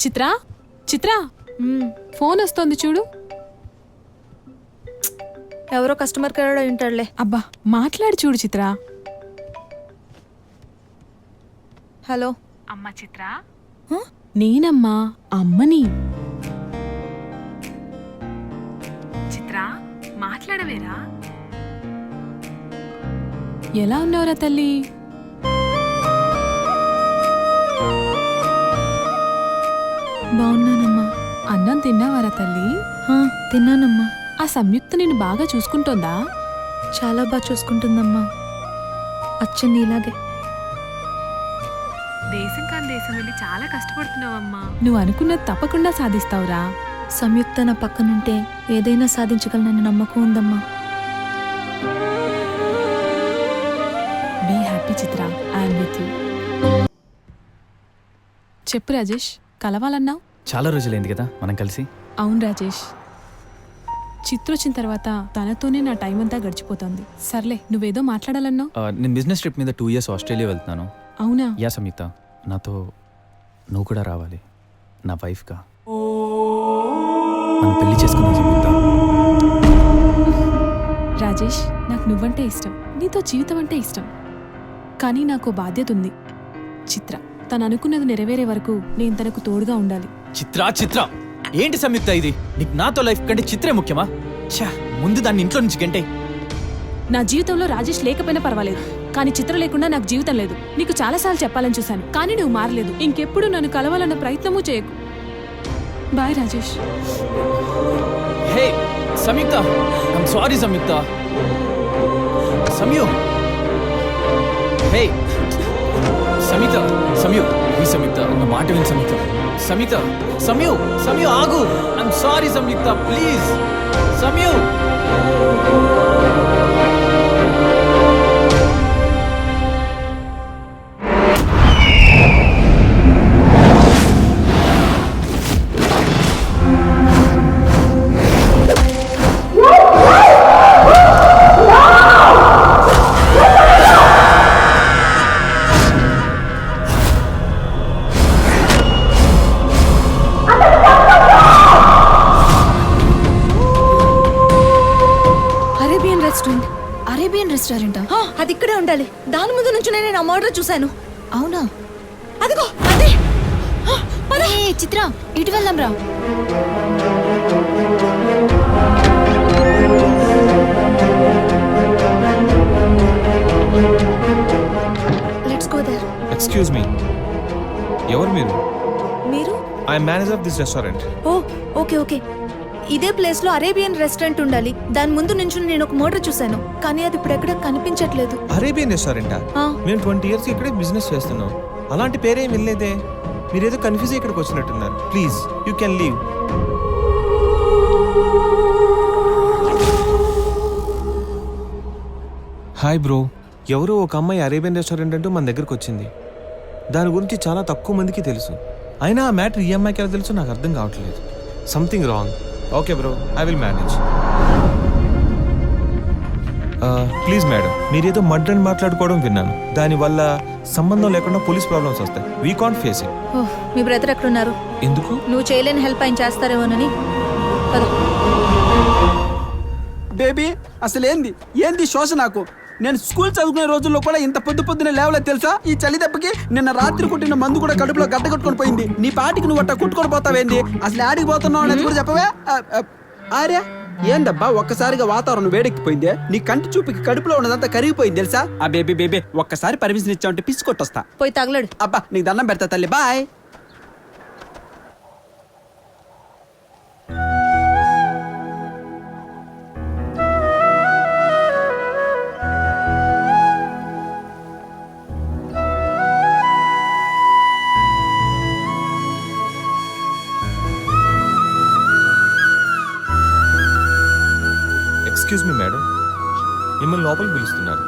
చిత్ర చిత్ర phone వస్తోంది చూడు. ఎవరో కస్టమర్ కేర్ ఉంటాడులే. అబ్బా మాట్లాడి చూడు చిత్ర. హలో అమ్మ చిత్ర. నేనమ్మా అమ్మని. చిత్ర మాట్లాడవేరా. ఎలా ఉన్నావురా తల్లి? బాగున్నానమ్మా. అన్నం తిన్నావారా తల్లి? తిన్నానమ్మా. ఆ సంయుక్త నిన్ను బాగా చూసుకుంటోందా? చాలా బాగా చూసుకుంటుందమ్మా. అచ్చం నీలాగే. దేశం కాని దేశం వెళ్ళి చాలా కష్టపడుతున్నావమ్మా. నువ్వు అనుకున్నది తప్పకుండా సాధిస్తావురా. సంయుక్త నా పక్కనుంటే ఏదైనా సాధించగలనని నమ్మకం ఉందమ్మా. Be happy Chitra. I'm with you. చెప్పు రాజేష్, కలవాలన్నావు? చాలా రోజులైంది కదా మనం కలిసి. అవును రాజేష్, చిత్ర వచ్చిన తర్వాత తనతోనే నా టైం అంతా గడిచిపోతుంది. సర్లే, నువ్వేదో మాట్లాడాలన్నావు. నేను బిజినెస్ ట్రిప్ మీద 2 years ఆస్ట్రేలియా వెళ్తున్నాను. అవునా? యా సంయుక్త, నాతో నువ్వు కూడా రావాలి నా వైఫ్గా. మనం పెళ్లి చేసుకున్నాం సంయుక్త. రాజేష్, నాకు నువ్వంటే ఇష్టం, నీతో జీవితం అంటే ఇష్టం. కానీ నాకు బాధ్యత ఉంది. చిత్ర తను అనుకున్నది నెరవేరే వరకు నేను తనకు తోడుగా ఉండాలి. చిత్ర చిత్ర ఏంటి సంయుక్త ఇది? నీకు నాతో లైఫ్ కంటే చిత్రే ముఖ్యమా? ఛా, ముందు దాన్ని ఇంట్లో నుంచి గంటే. నా జీవితంలో రాజేష్ లేకపోయినా పర్వాలేదు, కానీ చిత్ర లేకుండా నాకు జీవితం లేదు. నీకు చాలాసార్లు చెప్పాలని చూశాను, కానీ నువ్వు మారలేదు. ఇంకెప్పుడు నన్ను కలవాలన్న ప్రయత్నమూ చేయకు. Bye Rajesh. Hey Samyuktha, I'm sorry Samyuktha. Samyu, hey Samyuktha, Samyu ఈ సంయుక్త నా మాట విని సంయుక్త. సంయుక్త, సమయు, సమయు ఆగు. I'm sorry Samyuktha, please Samyu. Arabian రెస్టారెంటా? అది ఇక్కడే ఉండాలి. దాని ముందు నుంచి నేను ఆ మర్డర్ చూశాను. అవునా? అదిగో అదే. చిత్ర, ఇటు వెళ్దాం రా. Let's go there. Excuse me, ఎవరు మీరు? మీరు? I am manager of this restaurant. Oh okay okay. ఇదే ప్లేస్ లో అరేబియన్ రెస్టారెంట్ ఉండాలి. దాని ముందు నుంచి నేను ఒక మర్డర్ చూశాను, కానీ అది ఇప్పుడు ఎక్కడ కనిపించట్లేదు. అరేబియన్ రెస్టారెంటా? మేము 20 years ఇక్కడే బిజినెస్ చేస్తున్నాం. అలాంటి పేరేం వెళ్ళలేదే. మీరేదో కన్ఫ్యూజ్ ఇక్కడికి వచ్చినట్టున్నారు. Please you can leave. Hi bro, ఎవరో ఒక అమ్మాయి అరేబియన్ రెస్టారెంట్ అంటూ మన దగ్గరకు వచ్చింది. దాని గురించి చాలా తక్కువ మందికి తెలుసు. అయినా ఆ మ్యాటర్ ఈ అమ్మాయికి ఎలా తెలుసు నాకు అర్థం కావట్లేదు. Something wrong. Okay bro, I will manage. Please madam, మీరేదో మర్డర్ అని మాట్లాడుకోవడం విన్నాను. దానివల్ల సంబంధం లేకుండా పోలీస్ ప్రాబ్లమ్స్ వస్తాయి. We can't face it. Me brother ఎక్కడున్నారు? ఎందుకు? నువ్వు చేయలేని హెల్ప్ ఆయన చేస్తారేమోనని. బేబీ, అసలు ఏంది శోష నాకు. నేను స్కూల్ చదువుకునే రోజుల్లో కూడా ఇంత పొద్దున్నే లేవలేదు తెలుసా? ఈ చలి దెబ్బకి నిన్న రాత్రి కొట్టిన మందు కూడా కడుపులో గడ్డ కొట్టుకొని పోయింది. నీ పాటికి నువ్వు అట్ట కొట్టుకొని పోతావేంది? అసలు ఆడికి పోతున్నావు అనేది కూడా చెప్పవే. ఆర్యా, ఏందబ్బా ఒక్కసారిగా వాతావరణం వేడెక్కిపోయిందే. నీ కంటి చూపుకి కడుపులో ఉన్నదంతా కరిగిపోయింది తెలుసా? ఆ బేబీ ఒక్కసారి పర్మిషన్ ఇచ్చావంటే పిసి కొట్టొస్తా. పోయి తగలడు. అబ్బా నీకు దండం పెడతా తల్లి. బాయ్. ఎక్స్క్యూజ్ మీ మేడం, మిమ్మల్ని లోపలికి పిలుస్తున్నారు.